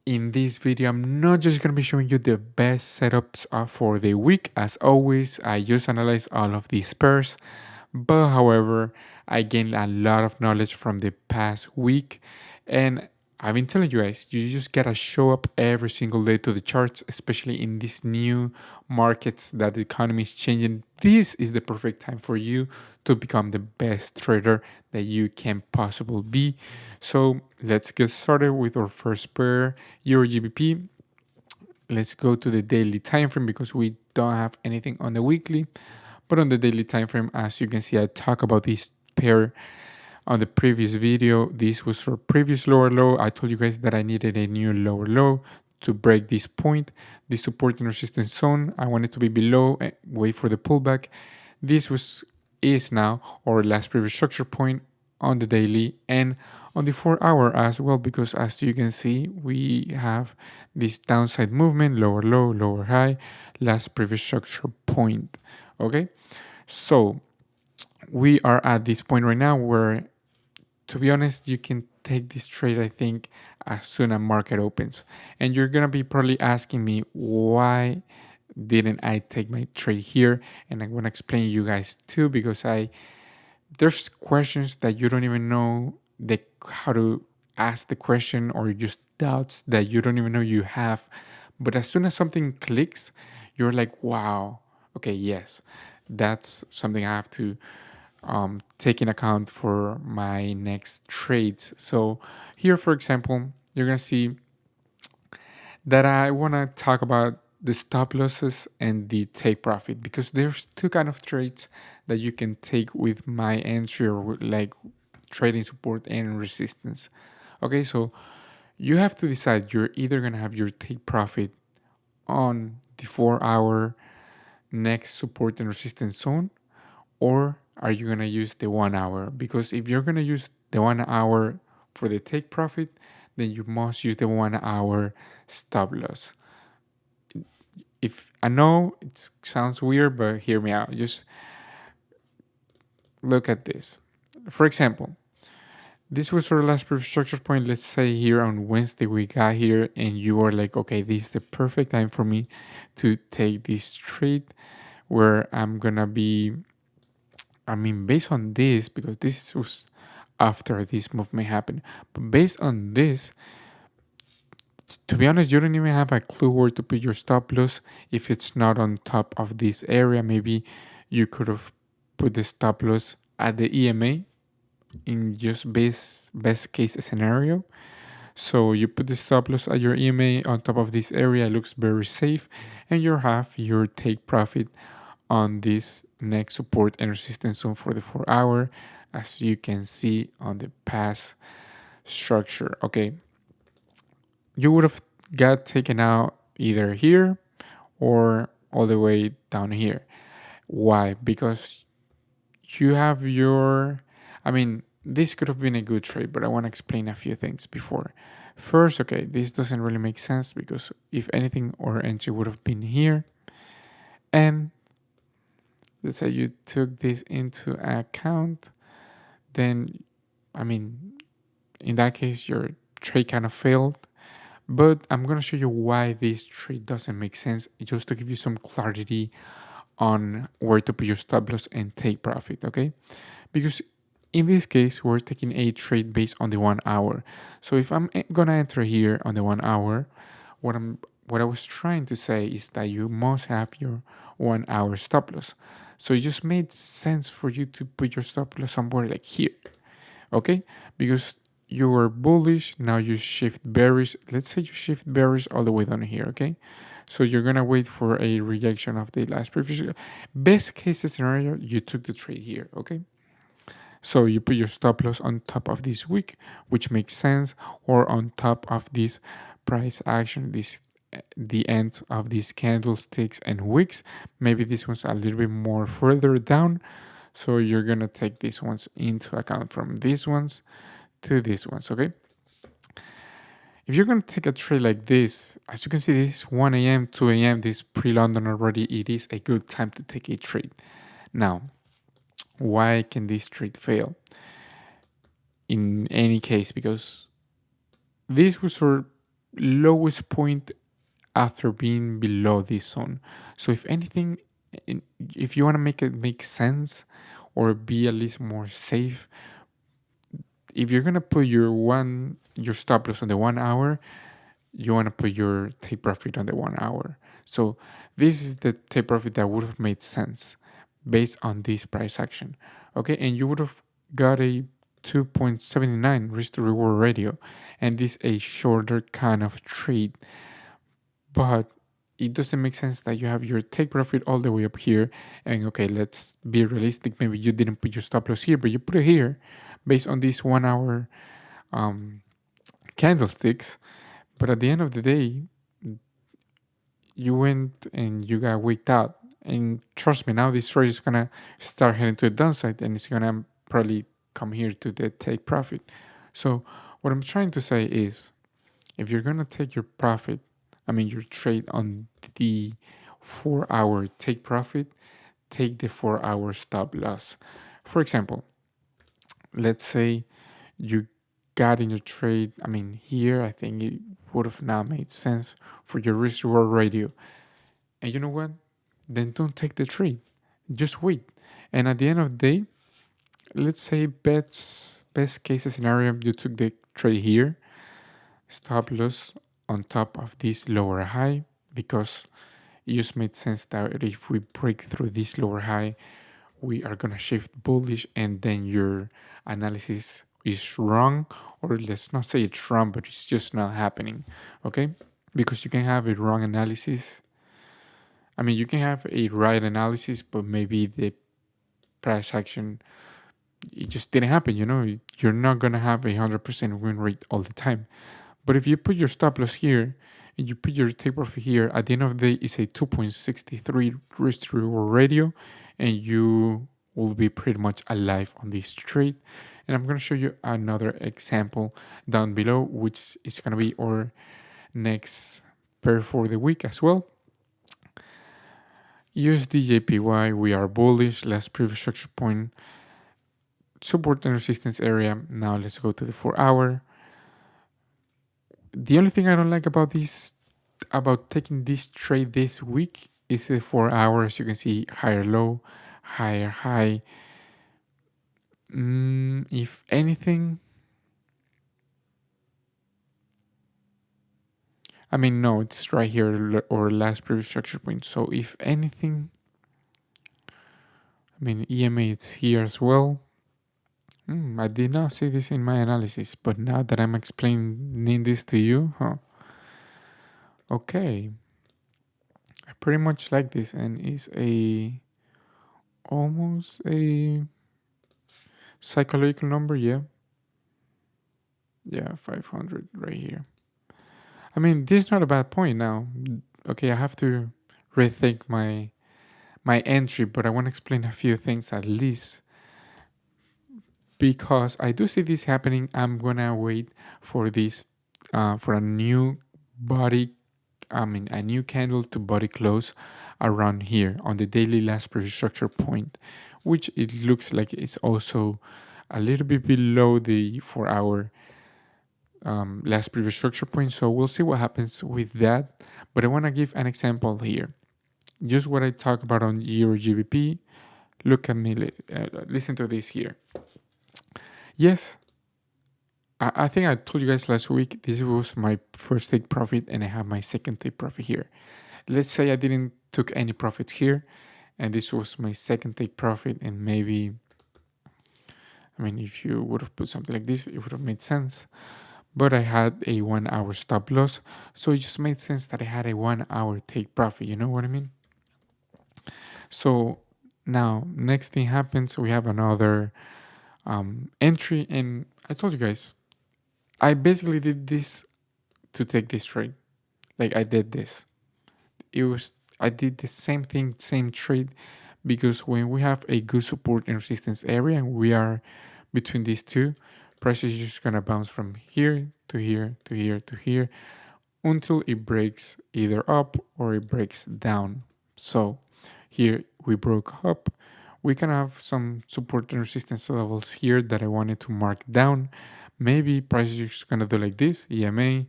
In this video, I'm not just going to be showing you the best setups for the week. As always, I just analyze all of these pairs, but however, I gained a lot of knowledge from the past week, and I've been telling you guys, you just gotta show up every single day to the charts, especially in these new markets that the economy is changing. This is the perfect time for you to become the best trader that you can possibly be. So let's get started with our first pair, Euro GBP. Let's go to the daily time frame because we don't have anything on the weekly. But on the daily time frame, as you can see, I talk about this pair on the previous video. This was our previous lower low. I told you guys that I needed a new lower low to break this point, the support and resistance zone. I want it to be below, wait for the pullback. This is now our last previous structure point on the daily and on the 4 hour as well, because as you can see, we have this downside movement, lower low, lower high, last previous structure point. Okay, so we are at this point right now where, to be honest, you can take this trade, I think, as soon as market opens. And you're gonna be probably asking me, why didn't I take my trade here? And I'm gonna explain you guys too, because there's questions that you don't even know how to ask the question, or just doubts that you don't even know you have. But as soon as something clicks, you're like, wow, okay, yes, that's something I have to take in account for my next trades. So here, for example, you're gonna see that I want to talk about the stop losses and the take profit, because there's two kind of trades that you can take with my entry, or like trading support and resistance. Okay, so you have to decide. You're either gonna have your take profit on the 4 hour next support and resistance zone, or are you going to use the 1 hour? Because if you're going to use the 1 hour for the take profit, then you must use the 1 hour stop loss. If I know it sounds weird, but hear me out. Just look at this. For example, this was our last proof structure point. Let's say here on Wednesday we got here, and you are like, okay, this is the perfect time for me to take this trade where I'm gonna be, based on this, because this was after this movement happened, but based on this, to be honest, you don't even have a clue where to put your stop loss if it's not on top of this area. Maybe you could have put the stop loss at the EMA in just best case scenario. So you put the stop loss at your EMA on top of this area, it looks very safe, and you have your take profit on this next support and resistance zone for the 4 hour, as you can see on the past structure. Okay, you would have got taken out either here or all the way down here. Why? Because you have your, this could have been a good trade, but I want to explain a few things before. First, okay, this doesn't really make sense, because if anything, our entry would have been here, and let's say you took this into account, then, in that case, your trade kind of failed. But I'm going to show you why this trade doesn't make sense, just to give you some clarity on where to put your stop loss and take profit, okay? Because in this case, we're taking a trade based on the 1 hour. So if I'm going to enter here on the 1 hour, what I was trying to say is that you must have your 1 hour stop loss. So it just made sense for you to put your stop loss somewhere like here, okay? Because you were bullish, now you shift bearish. Let's say you shift bearish all the way down here, okay? So you're gonna wait for a rejection of the last previous. Best case scenario, you took the trade here, okay? So you put your stop loss on top of this wick, which makes sense, or on top of this price action, the end of these candlesticks and wicks. Maybe this one's a little bit more further down, so you're gonna take these ones into account, from these ones to these ones, okay? If you're gonna take a trade like this, as you can see, this is 1 a.m., 2 a.m., this pre-London already, it is a good time to take a trade. Now, why can this trade fail? In any case, because this was our lowest point after being below this zone. So if anything, if you want to make it make sense or be at least more safe, if you're gonna put your stop loss on the 1 hour, you want to put your take profit on the 1 hour. So this is the take profit that would have made sense based on this price action. Okay, and you would have got a 2.79 risk to reward ratio, and this a shorter kind of trade. But it doesn't make sense that you have your take profit all the way up here, and okay, let's be realistic, maybe you didn't put your stop loss here, but you put it here based on these 1 hour um, candlesticks. But at the end of the day, you went and you got waked out. And trust me, now this trade is gonna start heading to the downside, and it's gonna probably come here to the take profit. So what I'm trying to say is, if you're gonna take your profit, I mean your trade on the 4 hour take profit, take the 4 hour stop loss. For example, let's say you got in your trade. I mean, here I think it would have not made sense for your risk reward ratio. And you know what? Then don't take the trade. Just wait. And at the end of the day, let's say best case scenario, you took the trade here, stop loss on top of this lower high, because it just made sense that if we break through this lower high, we are gonna shift bullish, and then your analysis is wrong, or let's not say it's wrong, but it's just not happening. Okay, because you can have a wrong analysis. I mean, you can have a right analysis, but maybe the price action, it just didn't happen. You're not gonna have 100% win rate all the time. But if you put your stop loss here and you put your take profit here, at the end of the day, it's a 2.63 risk to reward ratio, and you will be pretty much alive on this trade. And I'm going to show you another example down below, which is going to be our next pair for the week as well. USD we are bullish. Last previous structure point, support and resistance area. Now let's go to the 4 hour. The only thing I don't like about taking this trade this week is the 4 hours. You can see higher low, higher high. If anything, I mean, no, it's right here or last previous structure point. So if anything, I mean, EMA it's here as well. I did not see this in my analysis, but now that I'm explaining this to you, okay. I pretty much like this, and it's almost a psychological number, yeah. Yeah, 500 right here. I mean, this is not a bad point now. Okay, I have to rethink my entry, but I want to explain a few things at least, because I do see this happening. I'm gonna wait for this for a new a new candle to body close around here on the daily last previous structure point, which it looks like it's also a little bit below the 4 hour last previous structure point. So we'll see what happens with that. But I want to give an example here. Just what I talk about on Euro GBP. Look at me, listen to this here. Yes, I think I told you guys last week, this was my first take profit and I have my second take profit here. Let's say I didn't took any profits here and this was my second take profit, and maybe, I mean, if you would have put something like this, it would have made sense. But I had a 1 hour stop loss, so it just made sense that I had a 1 hour take profit. You know what I mean? So now, next thing happens, we have another entry, and I told you guys, I basically did this to take this trade. Like I did this. I did the same thing, same trade, because when we have a good support and resistance area, and we are between these two, price is just gonna bounce from here to here to here to here until it breaks either up or it breaks down. So here we broke up. We can have some support and resistance levels here that I wanted to mark down. Maybe price is just gonna do like this, EMA.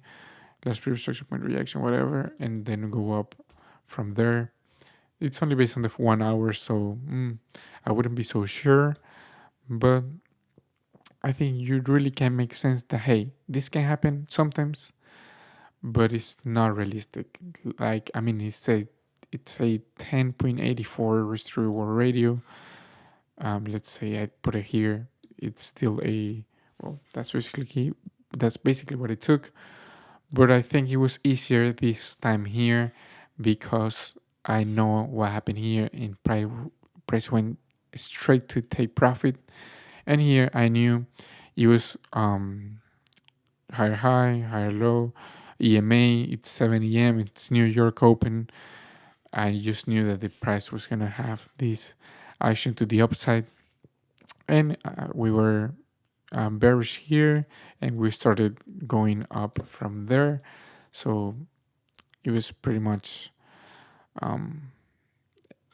last previous structure point reaction, whatever, and then go up from there. It's only based on the 1 hour, so I wouldn't be so sure, but I think you really can make sense that hey, this can happen sometimes, but it's not realistic. Like I mean, it's a 10.84 risk to reward ratio. Let's say I put it here. It's still a well. That's basically what it took. But I think it was easier this time here because I know what happened here in price went straight to take profit, and here I knew it was higher high, higher low, EMA. It's 7 a.m. It's New York Open. I just knew that the price was gonna have this action to the upside, and we were bearish here, and we started going up from there. So it was pretty much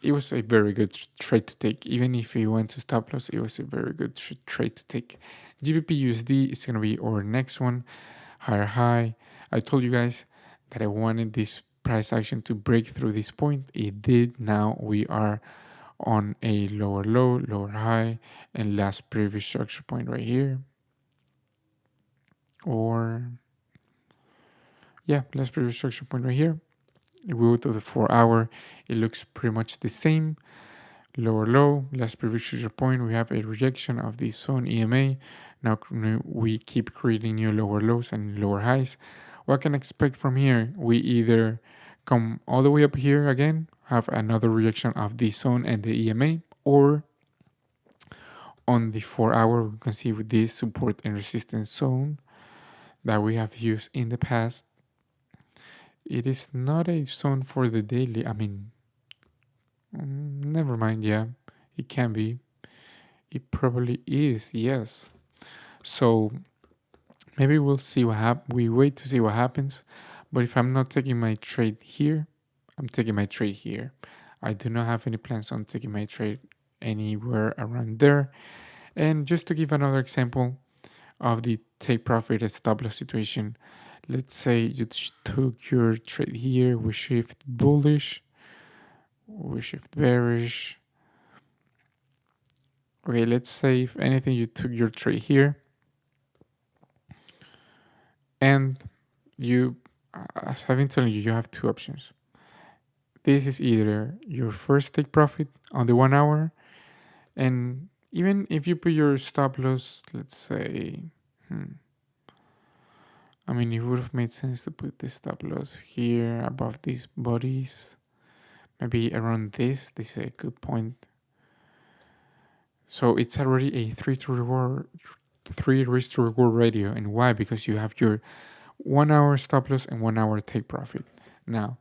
it was a very good trade to take. Even if you went to stop loss, it was a very good trade to take. GBP USD is going to be our next one, higher high. I told you guys that I wanted this price action to break through this point. It did. Now we are on a lower low, lower high, and last previous structure point right here. Or yeah, last previous structure point right here. We go to the 4 hour. It looks pretty much the same. Lower low, last previous structure point. We have a rejection of the zone EMA. Now we keep creating new lower lows and lower highs. What can I expect from here? We either come all the way up here again, have another rejection of the zone and the EMA, or on the 4 hour, we can see with this support and resistance zone that we have used in the past. It is not a zone for the daily. I mean, never mind. Yeah, it can be. It probably is. Yes. So maybe we'll see what happens. We wait to see what happens. But if I'm not taking my trade here, I'm taking my trade here. I do not have any plans on taking my trade anywhere around there. And just to give another example of the take profit at stop loss situation, let's say you took your trade here, we shift bullish, we shift bearish. Okay, let's say if anything you took your trade here and you, as I've been telling you, you have two options. This is either your first take profit on the 1 hour, and even if you put your stop loss, let's say, I mean, it would have made sense to put the stop loss here above these bodies, maybe around this. This is a good point. So it's already a three risk to reward ratio. And why? Because you have your 1 hour stop loss and 1 hour take profit. Now,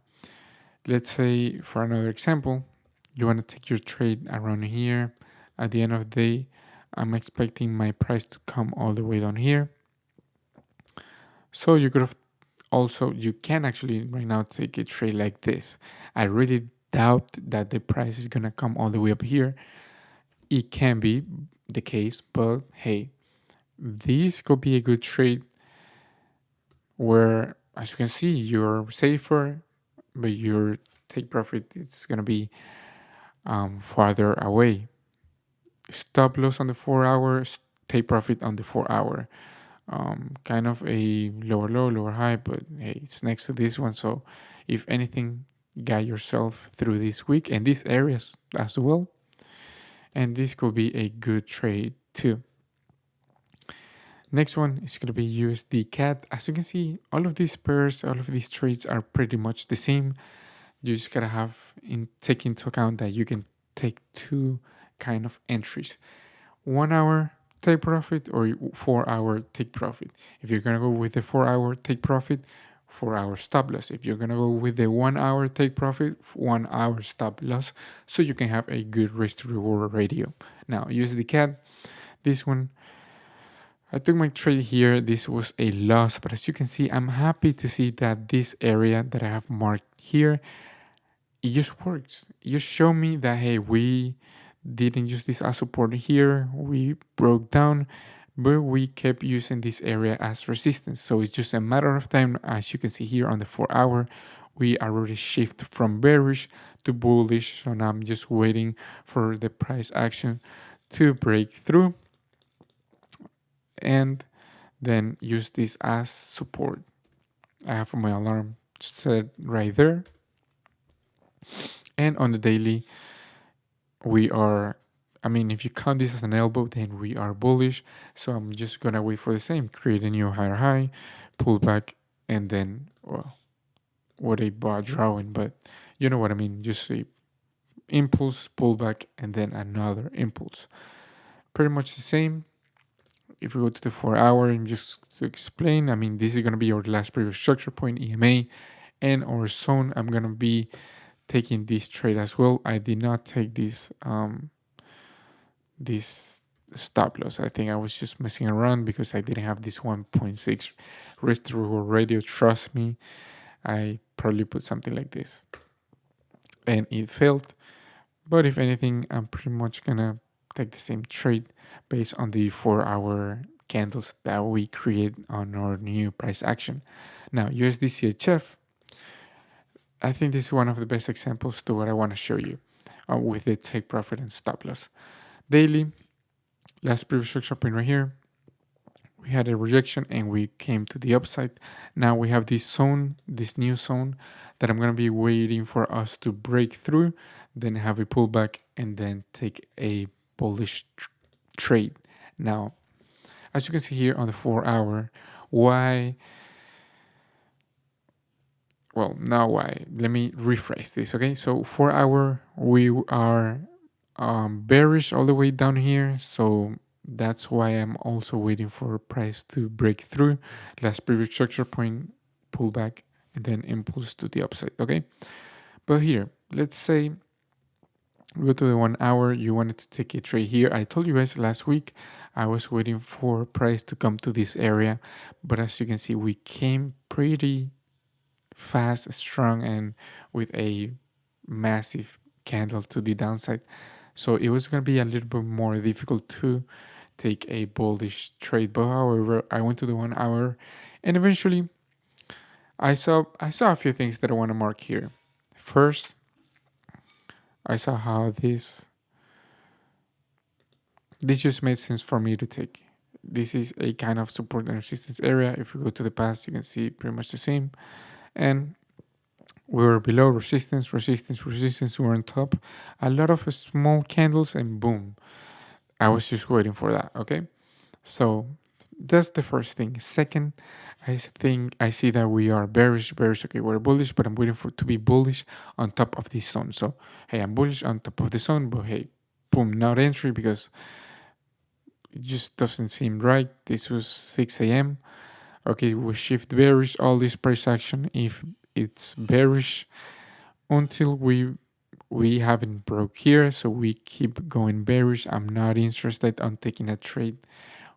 let's say for another example, you want to take your trade around here. At the end of the day, I'm expecting my price to come all the way down here. So you could have also, you can actually right now take a trade like this. I really doubt that the price is going to come all the way up here. It can be the case, but hey, this could be a good trade where, as you can see, you're safer, but your take profit is going to be farther away. Stop loss on the 4 hour, take profit on the 4 hour. Kind of a lower low, lower high, but hey, it's next to this one. So if anything, guide yourself through this week and these areas as well. And this could be a good trade too. Next one is going to be USD CAD. As you can see, all of these pairs, all of these trades are pretty much the same. You just gotta take into account that you can take two kind of entries: 1 hour take profit or 4 hour take profit. If you're gonna go with the 4 hour take profit, 4 hour stop loss. If you're gonna go with the 1 hour take profit, 1 hour stop loss, so you can have a good risk to reward ratio. Now USD CAD, this one, I took my trade here. This was a loss, but as you can see, I'm happy to see that this area that I have marked here, it just works. It just showed me that hey, we didn't use this as support here. We broke down, but we kept using this area as resistance. So it's just a matter of time. As you can see here on the 4 hour, we already shift from bearish to bullish. So now I'm just waiting for the price action to break through and then use this as support. I have my alarm set right there. And on the daily, we are, I mean, if you count this as an elbow, then we are bullish. So I'm just going to wait for the same, create a new higher high, pull back, and then, well, what a bar drawing, but you know what I mean. Just a impulse, pullback, and then another impulse. Pretty much the same. If we go to the 4 hour and just to explain, I mean, this is going to be our last previous structure point, EMA, and our zone. I'm going to be taking this trade as well. I did not take this stop loss. I think I was just messing around because I didn't have this 1.6 risk to reward radio. Trust me, I probably put something like this and it failed. But if anything, I'm pretty much gonna take the same trade based on the 4 hour candles that we create on our new price action. Now, USD CHF, I think this is one of the best examples to what I want to show you with the take profit and stop loss. Daily, last previous structure point right here, we had a rejection and we came to the upside. Now we have this zone, this new zone that I'm going to be waiting for us to break through, then have a pullback and then take a bullish trade. Now, as you can see here on the 4 hour, why? Well, now why? Let me rephrase this, okay? So 4 hour, we are bearish all the way down here. So that's why I'm also waiting for price to break through. Last previous structure point, pullback, and then impulse to the upside, okay? But here, let's say we go to the 1 hour, you wanted to take a trade here. I told you guys last week, I was waiting for price to come to this area. But as you can see, we came pretty fast, strong, and with a massive candle to the downside. So it was going to be a little bit more difficult to take a bullish trade. But however, I went to the 1 hour and eventually I saw a few things that I want to mark here. First, I saw how this just made sense for me to take. This is a kind of support and resistance area. If we go to the past, you can see pretty much the same. And we were below resistance, resistance, resistance. We were on top. A lot of small candles and boom. I was just waiting for that, okay? So that's the first thing. Second, I think I see that we are bearish. Okay, we're bullish, but I'm waiting for to be bullish on top of this zone. So, hey, I'm bullish on top of the zone, but hey, boom, not entry because it just doesn't seem right. This was 6 a.m. Okay, we shift bearish, all this price action if it's bearish until we haven't broke here, so we keep going bearish. I'm not interested on taking a trade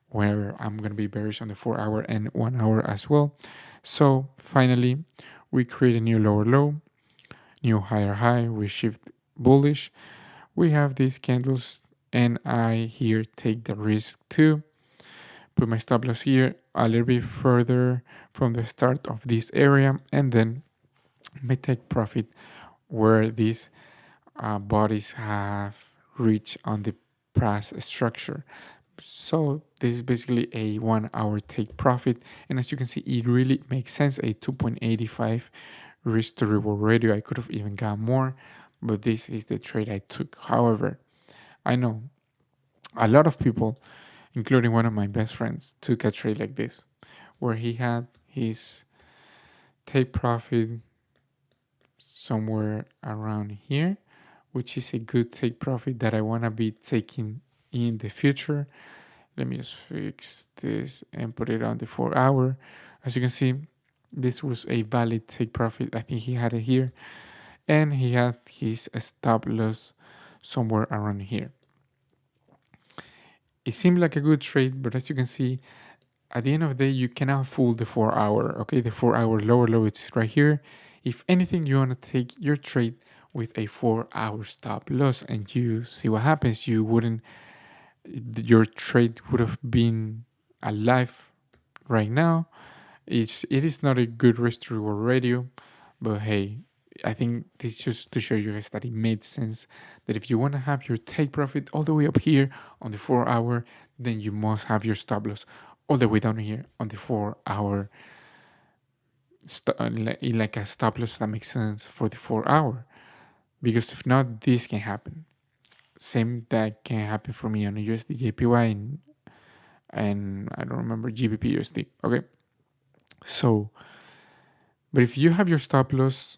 where I'm gonna be bearish on the 4 hour and 1 hour as well. So finally, we create a new lower low, new higher high. We shift bullish. We have these candles, and I here take the risk to put my stop loss here a little bit further from the start of this area, and then may take profit where these bodies have reached on the price structure. So this is basically a 1 hour take profit, and as you can see, it really makes sense. A 2.85 risk to reward ratio. I could have even got more, but this is the trade I took. However, I know a lot of people, including one of my best friends, took a trade like this, where he had his take profit somewhere around here, which is a good take profit that I want to be taking in the future. Let me just fix this and put it on the 4 hour. As you can see, this was a valid take profit. I think he had it here, and he had his stop loss somewhere around here. It seemed like a good trade, but as you can see, at the end of the day, you cannot fool the 4 hour. Okay, the 4 hour lower low, it's right here. If anything, you want to take your trade with a 4 hour stop loss, and you see what happens. Your trade would have been alive right now. It is not a good risk to reward radio, but hey, I think this just to show you guys that it made sense that if you want to have your take profit all the way up here on the 4 hour, then you must have your stop loss all the way down here on the 4 hour, like a stop loss that makes sense for the 4 hour. Because if not, this can happen. Same that can happen for me on a USD JPY and I don't remember GBP USD. Okay, so but if you have your stop loss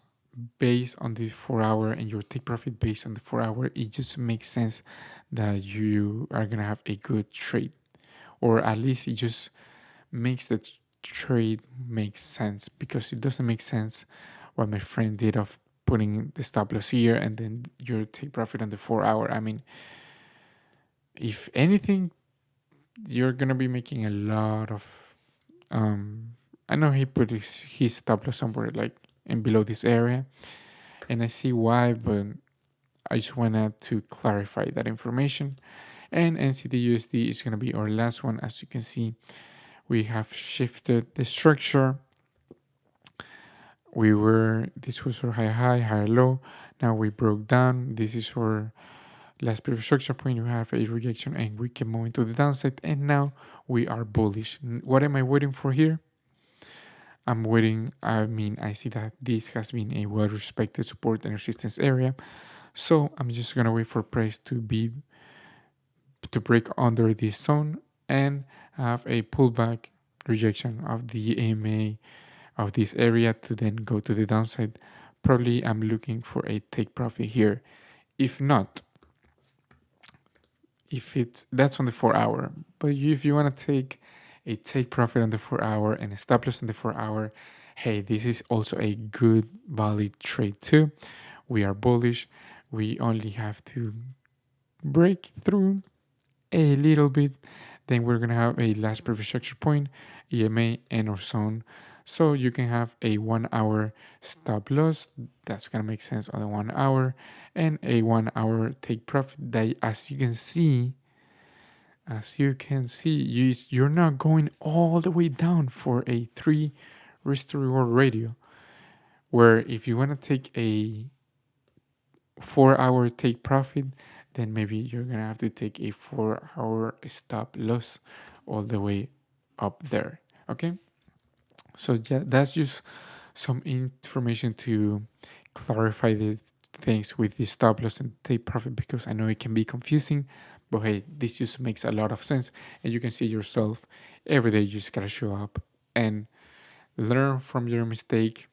based on the 4 hour and your take profit based on the 4 hour, it just makes sense that you are gonna have a good trade, or at least it just makes the trade make sense, because it doesn't make sense what my friend did of putting the stop loss here and then your take profit on the 4 hour. I mean, if anything, you're gonna be making a lot of I know he put his stop loss somewhere like in below this area, and I see why, but I just wanted to clarify that information. And NCD is going to be our last one. As you can see, we have shifted the structure. This was our higher low. Now we broke down. This is our last previous structure point. We have a rejection and we can move into the downside. And now we are bullish. What am I waiting for here? I'm waiting. I see that this has been a well-respected support and resistance area. So I'm just gonna wait for price to break under this zone and have a pullback rejection of the EMA of this area to then go to the downside. Probably I'm looking for a take profit here. If not, if it's that's on the 4 hour, but if you want to take a take profit on the 4 hour and a stop loss on the 4 hour, hey, this is also a good valid trade too. We are bullish. We only have to break through a little bit, then we're gonna have a last previous structure point, EMA and our zone. So you can have a 1 hour stop loss. That's gonna make sense on the 1 hour, and a 1 hour take profit. That, you're not going all the way down for a 3 risk to reward ratio. Where if you want to take a 4 hour take profit, then maybe you're gonna have to take a 4 hour stop loss all the way up there. Okay, so yeah, that's just some information to clarify the things with the stop loss and take profit, because I know it can be confusing, but hey, this just makes a lot of sense, and you can see yourself every day. You just gotta show up and learn from your mistake.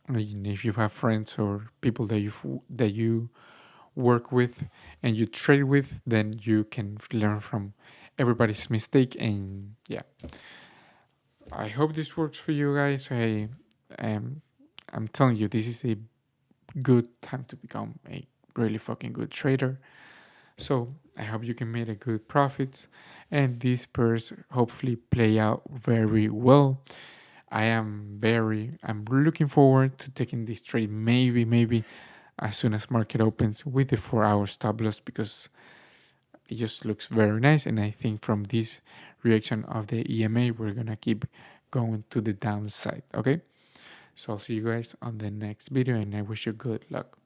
And if you have friends or people that you work with and you trade with, then you can learn from everybody's mistake. And yeah, I hope this works for you guys. Um, I'm telling you, this is a good time to become a really fucking good trader. So I hope you can make a good profits, and these pairs hopefully play out very well. I'm looking forward to taking this trade, maybe as soon as market opens with the 4 hour stop loss, because it just looks very nice. And I think from this reaction of the EMA, we're gonna keep going to the downside. Okay, so I'll see you guys on the next video, and I wish you good luck.